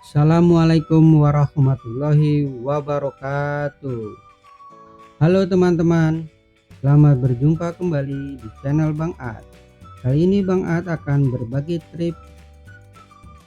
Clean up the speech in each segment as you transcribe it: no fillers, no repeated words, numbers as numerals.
Assalamualaikum warahmatullahi wabarakatuh. Halo teman-teman, selamat berjumpa kembali di channel Bang Ad. Kali ini Bang Ad akan berbagi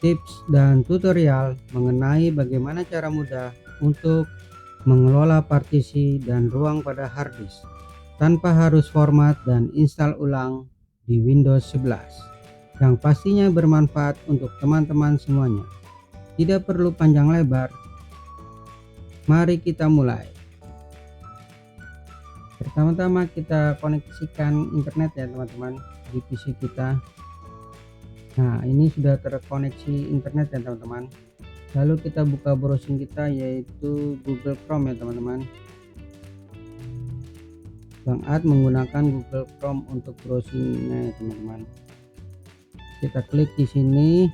tips dan tutorial mengenai bagaimana cara mudah untuk mengelola partisi dan ruang pada harddisk tanpa harus format dan install ulang di Windows 11, yang pastinya bermanfaat untuk teman-teman semuanya. Tidak perlu panjang lebar, mari kita mulai. Pertama-tama kita koneksikan internet ya teman-teman di PC kita. Nah, ini sudah terkoneksi internet ya teman-teman. Lalu kita buka browsing kita, yaitu Google Chrome ya teman-teman. Bang Ad menggunakan Google Chrome untuk browsingnya ya teman-teman. Kita klik di sini,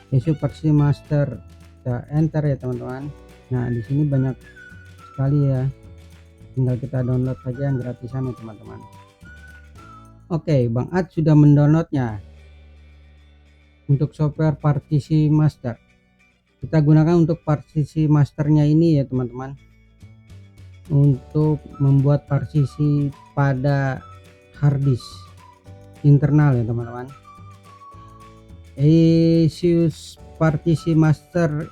Yesu Partisi Master, kita enter ya teman-teman. Nah, di sini banyak sekali ya, tinggal kita download saja yang gratisan ya teman-teman. Oke, Bang Ad sudah mendownloadnya untuk software partisi master. Kita gunakan untuk partisi masternya ini ya teman-teman, untuk membuat partisi pada harddisk internal ya teman-teman. Asus Partisi Master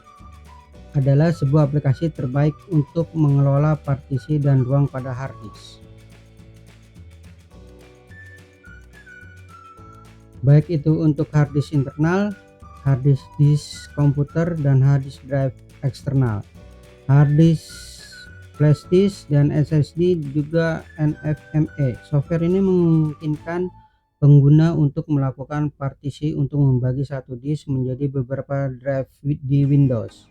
adalah sebuah aplikasi terbaik untuk mengelola partisi dan ruang pada harddisk, baik itu untuk harddisk internal, harddisk komputer, dan harddisk drive eksternal, harddisk flash disk, dan SSD, juga NVMe. Software ini memungkinkan pengguna untuk melakukan partisi untuk membagi satu disk menjadi beberapa drive di Windows.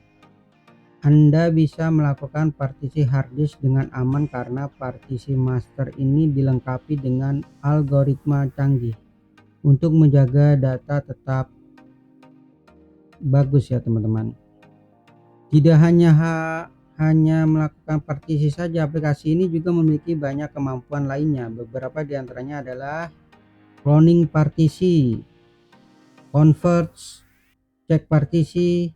Anda bisa melakukan partisi harddisk dengan aman karena partisi master ini dilengkapi dengan algoritma canggih untuk menjaga data tetap bagus ya teman-teman. Tidak hanya melakukan partisi saja, aplikasi ini juga memiliki banyak kemampuan lainnya. Beberapa diantaranya adalah cloning partisi, converge, cek partisi,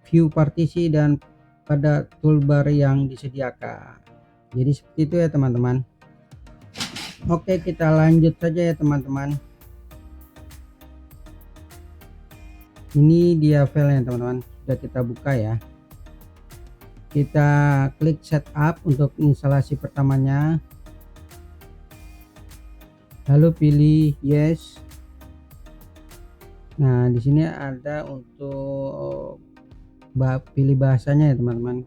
view partisi, dan pada toolbar yang disediakan. Jadi seperti itu ya teman-teman. Oke, kita lanjut saja ya teman-teman. Ini dia filenya teman-teman, sudah kita buka ya. Kita klik setup untuk instalasi pertamanya, lalu pilih yes. Nah, di sini ada untuk pilih bahasanya ya teman-teman.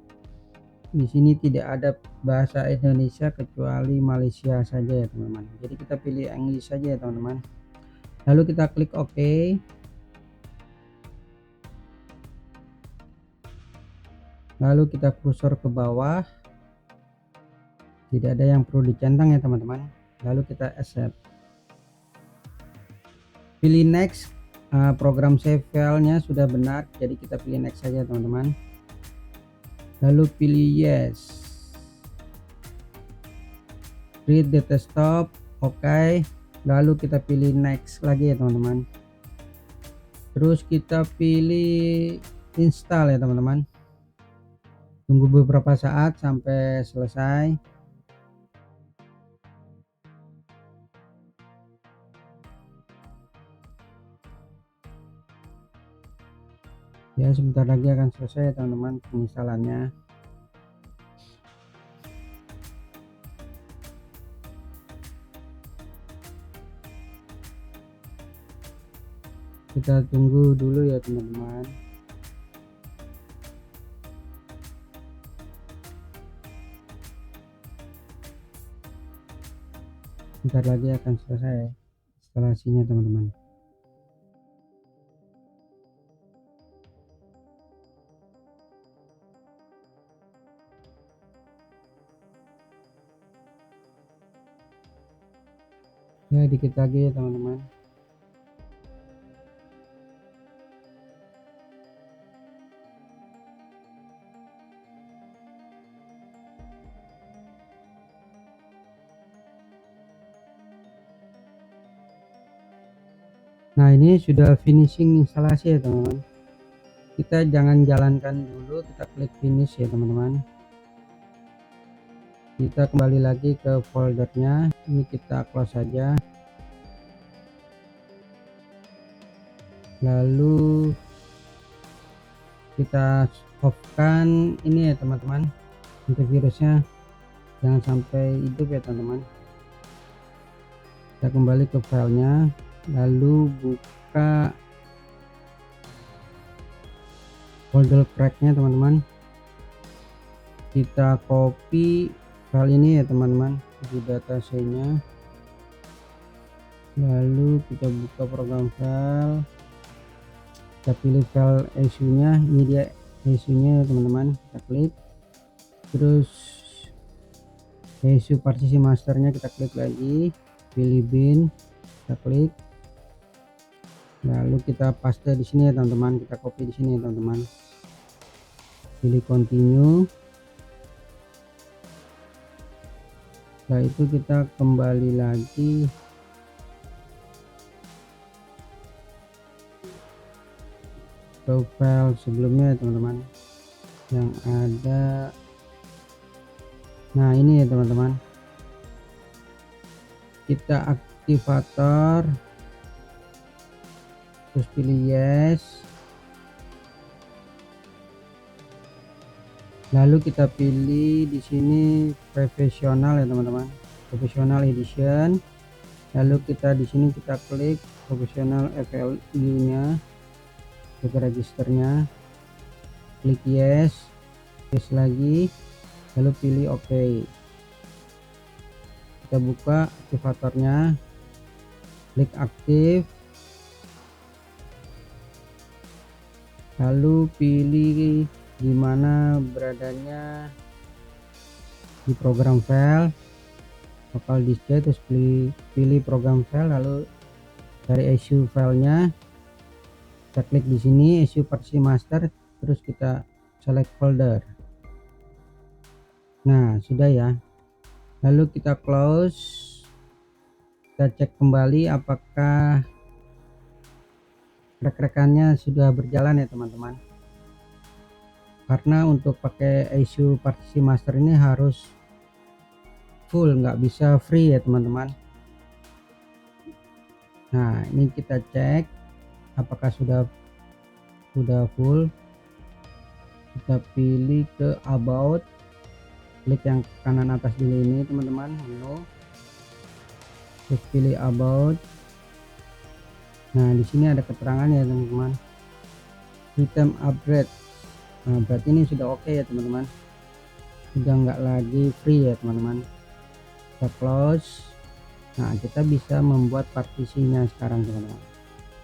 Di sini tidak ada bahasa Indonesia kecuali Malaysia saja ya teman-teman. Jadi kita pilih English saja ya teman-teman. Lalu kita klik OK. Lalu kita kursor ke bawah. Tidak ada yang perlu dicentang ya teman-teman. Lalu kita accept. Pilih next. Program save filenya sudah benar, jadi kita pilih next saja teman-teman. Lalu pilih yes. Read the desktop, oke. Lalu kita pilih next lagi ya teman-teman. Terus kita pilih install ya teman-teman. Tunggu beberapa saat sampai selesai. Ya, sebentar lagi akan selesai ya teman-teman penginstalannya. Kita tunggu dulu ya teman-teman. Bentar lagi akan selesai instalasinya teman-teman. Ya, dikit lagi ya teman-teman. Nah, ini sudah finishing instalasi ya teman-teman. Kita jangan jalankan dulu, kita klik finish ya teman-teman. Kita kembali lagi ke foldernya, ini kita close saja. Lalu kita off-kan ini ya teman-teman, untuk virusnya jangan sampai hidup ya teman-teman. Kita kembali ke filenya, lalu buka folder cracknya teman-teman. Kita copy file ini ya teman-teman di datasenya, lalu kita buka program file, kita pilih file issue-nya, ini dia issue-nya ya teman-teman, kita klik, terus issue partisi masternya kita klik lagi, pilih bin, kita klik, lalu kita paste di sini ya teman-teman, kita copy di sini ya teman-teman, pilih continue. Setelah itu kita kembali lagi ke file sebelumnya teman-teman yang ada. Nah ini ya teman-teman, kita aktivator, terus pilih yes, lalu kita pilih di sini profesional ya teman-teman, professional edition, lalu kita di sini kita klik professional FLU nya, ke registernya, klik yes, yes lagi, lalu pilih OK. Kita buka aktivatornya, klik aktif, lalu pilih di mana beradanya di program file, local disk C, terus pilih program file, lalu dari issue filenya kita klik di sini issue partisi master, terus kita select folder. Nah sudah ya, lalu kita close, kita cek kembali apakah rekan-rekannya sudah berjalan ya teman-teman, karena untuk pakai issue partisi master ini harus full, nggak bisa free ya teman-teman. Nah ini kita cek apakah sudah full, kita pilih ke about, klik yang kanan atas dulu ini teman-teman, terus pilih about. Nah di sini ada keterangan ya teman-teman, item upgrade. Nah berarti ini sudah oke ya teman-teman, sudah nggak lagi free ya teman-teman. Kita close. Nah kita bisa membuat partisinya sekarang teman-teman.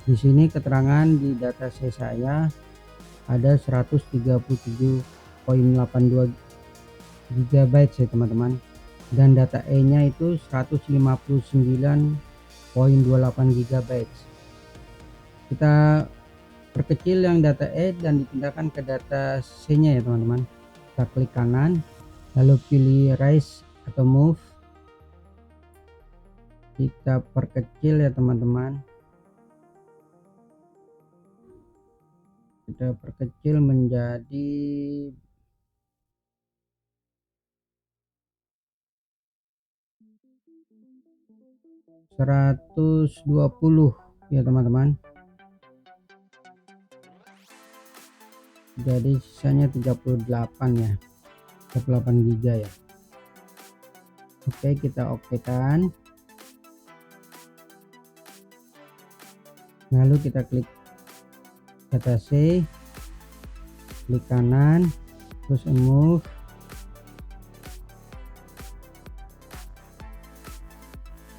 Di sini keterangan di data saya ada 137,82 GB ya teman-teman, dan data E nya itu 159,28 GB. Kita perkecil yang data E dan dipindahkan ke data C nya ya teman-teman. Kita klik kanan, lalu pilih raise atau move, kita perkecil ya teman-teman, kita perkecil menjadi 120 ya teman-teman, jadi sisanya 38 ya, 38 GB ya. Oke, kita oke kan, lalu kita klik data C, klik kanan, terus move,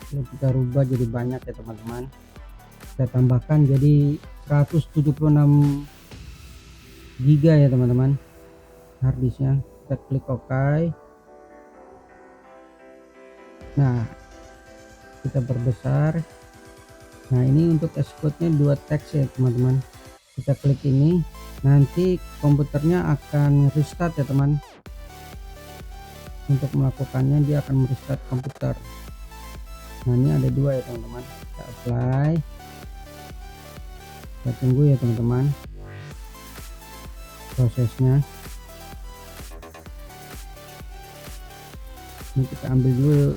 lalu kita rubah jadi banyak ya teman-teman, kita tambahkan jadi 176 GB ya teman-teman harddisknya. Kita klik OK. Nah kita perbesar. Nah ini untuk export-nya 2 teks ya teman-teman, kita klik ini, nanti komputernya akan restart ya teman. Untuk melakukannya dia akan merestart komputer. Nah ini ada 2 ya teman-teman, kita apply, kita tunggu ya teman-teman. prosesnya. Ini kita ambil dulu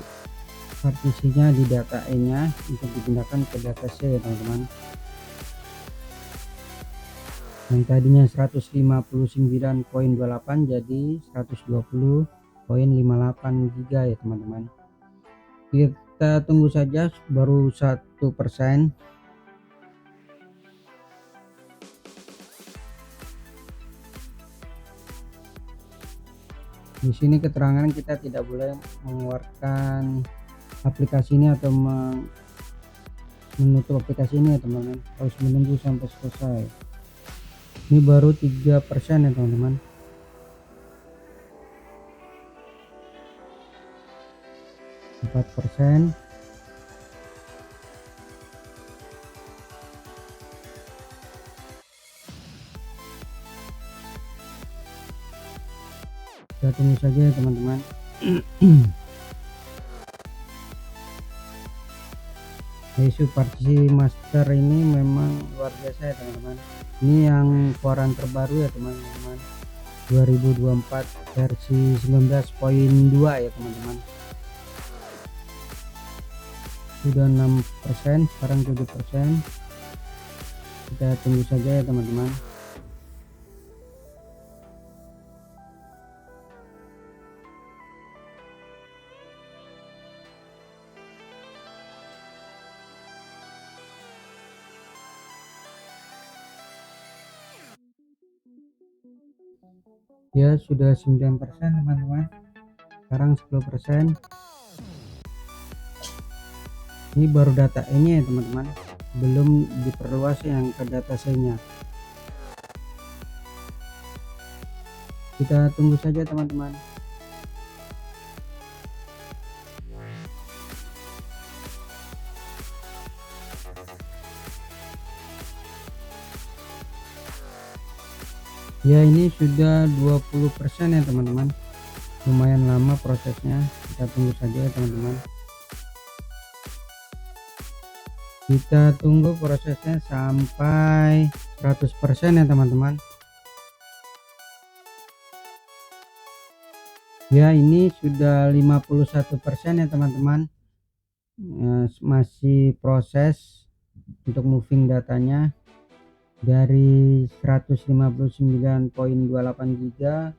partisinya di data E nya untuk dipindahkan ke data C ya teman-teman. Yang tadinya 159.28 jadi 120.58 giga ya teman-teman. Kita tunggu saja, baru 1%. Di sini keterangan kita tidak boleh mengeluarkan aplikasi ini atau menutup aplikasi ini ya teman-teman, harus menunggu sampai selesai. Ini baru 3% ya teman-teman. 4%. Kita tunggu saja ya teman-teman. Isu partisi master ini memang luar biasa ya teman-teman. Ini yang keluaran terbaru ya teman-teman, 2024 versi 19.2 ya teman-teman. Sudah 6%, sekarang 7%. Kita tunggu saja ya teman-teman. Ya sudah 9% teman-teman, sekarang 10%. Ini baru data E nya ya teman-teman, belum diperluas yang ke data C nya. Kita tunggu saja teman-teman. Ya ini sudah 20% ya teman-teman, lumayan lama prosesnya. Kita tunggu saja ya teman-teman. Kita tunggu prosesnya sampai 100% ya teman-teman. Ya ini sudah 51% ya teman-teman. Masih proses untuk moving datanya dari 159.28 giga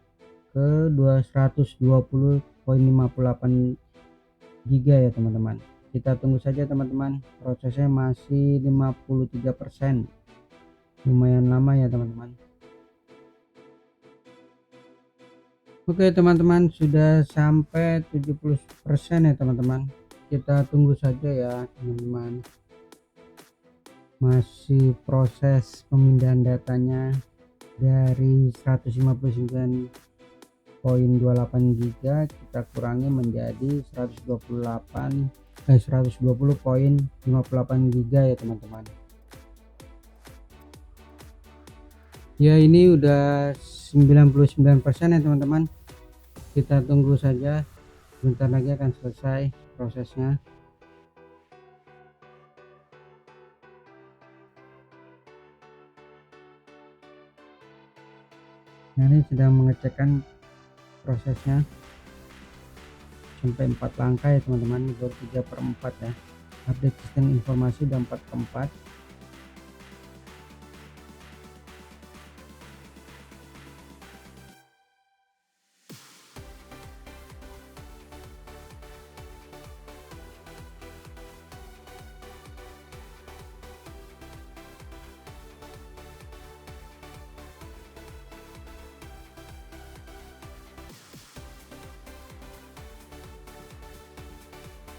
ke 220.58 giga ya teman-teman. Kita tunggu saja teman-teman, prosesnya masih 53%, lumayan lama ya teman-teman. Oke teman-teman, sudah sampai 70% ya teman-teman. Kita tunggu saja ya teman-teman, masih proses pemindahan datanya dari 159.28 giga kita kurangi menjadi 120.58 giga ya teman-teman. Ya ini udah 99% ya teman-teman. Kita tunggu saja, bentar lagi akan selesai prosesnya. Nah, ini sedang mengecekkan prosesnya sampai 4 langkah ya teman-teman, baru 3/4 ya. Update sistem informasi udah 4/4.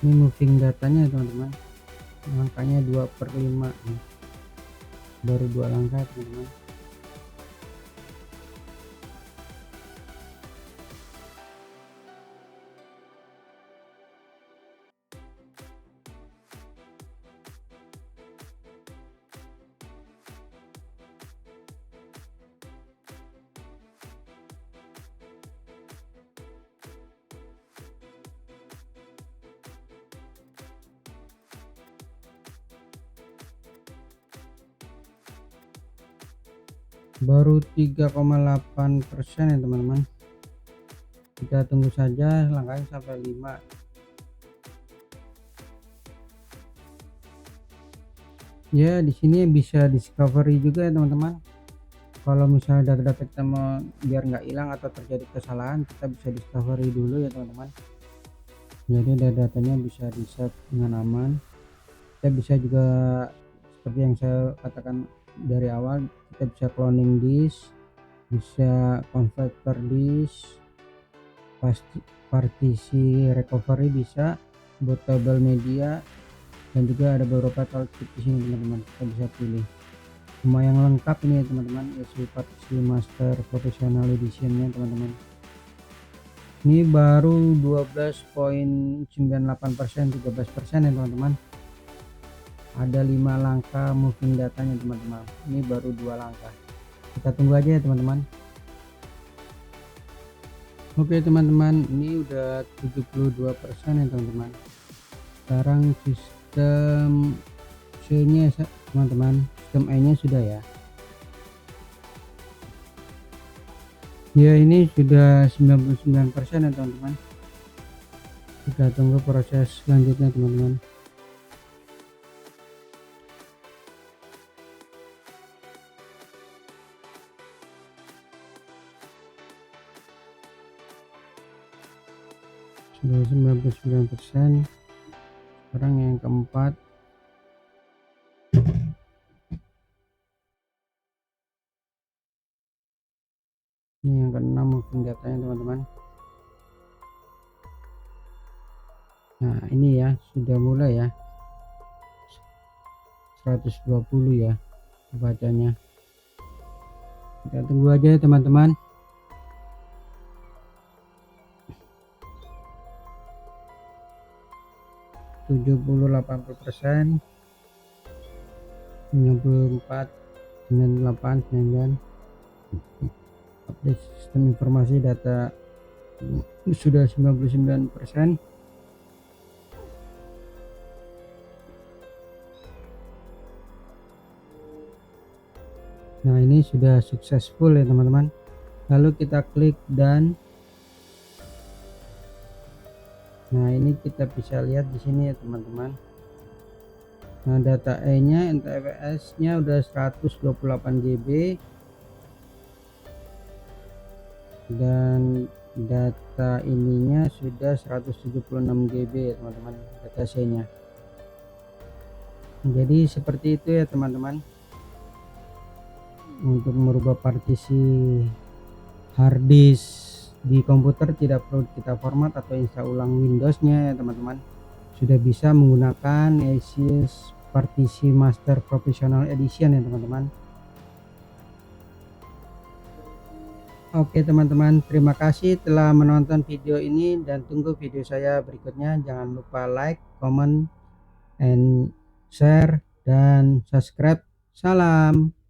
Ini moving datanya teman-teman, langkahnya 2/5 nih. Baru 2 langkah teman-teman. baru 3,8% ya teman-teman. Kita tunggu saja langkahnya sampai 5. Ya, di sini bisa discovery juga ya teman-teman. Kalau misalnya data-data kita mau biar nggak hilang atau terjadi kesalahan, kita bisa discovery dulu ya teman-teman. Jadi data-datanya bisa di save dengan aman. Kita bisa juga seperti yang saya katakan dari awal, kita bisa cloning disk, bisa converter disk, partisi recovery bisa, bootable media, dan juga ada beberapa toolkit di sini teman-teman. Kita bisa pilih. Lumayan lengkap ini ya teman-teman, isi partisi master professional editionnya teman-teman. Ini baru 12,98%, 13% ya teman-teman. Ada 5 langkah moving datanya teman-teman. Ini baru 2 langkah. Kita tunggu aja ya teman-teman. Oke teman-teman, ini udah 72% ya teman-teman. Sekarang sistem C nya teman-teman, sistem E nya sudah ya. Ya, ini sudah 99% ya teman-teman. Kita tunggu proses selanjutnya teman-teman. Sudah 99%. Sekarang yang keempat. Ini yang keenam moving datanya teman-teman. Nah, ini ya sudah mulai ya. 120 ya bacanya. Kita tunggu aja ya teman-teman. Puluh 80%, 94, 98, 99. Update sistem informasi data sudah 99%. Nah, ini sudah successful ya teman-teman. Lalu kita klik dan nah, ini kita bisa lihat di sini ya teman-teman. Nah, data E-nya NTFS-nya udah 128 GB dan data ininya sudah 176 GB ya teman-teman, data C-nya. Jadi seperti itu ya teman-teman. Untuk merubah partisi hard disk di komputer tidak perlu kita format atau install ulang Windows-nya ya teman-teman. Sudah bisa menggunakan Asus partisi master professional edition ya teman-teman. Oke teman-teman, terima kasih telah menonton video ini dan tunggu video saya berikutnya. Jangan lupa like, comment, and share dan subscribe. Salam.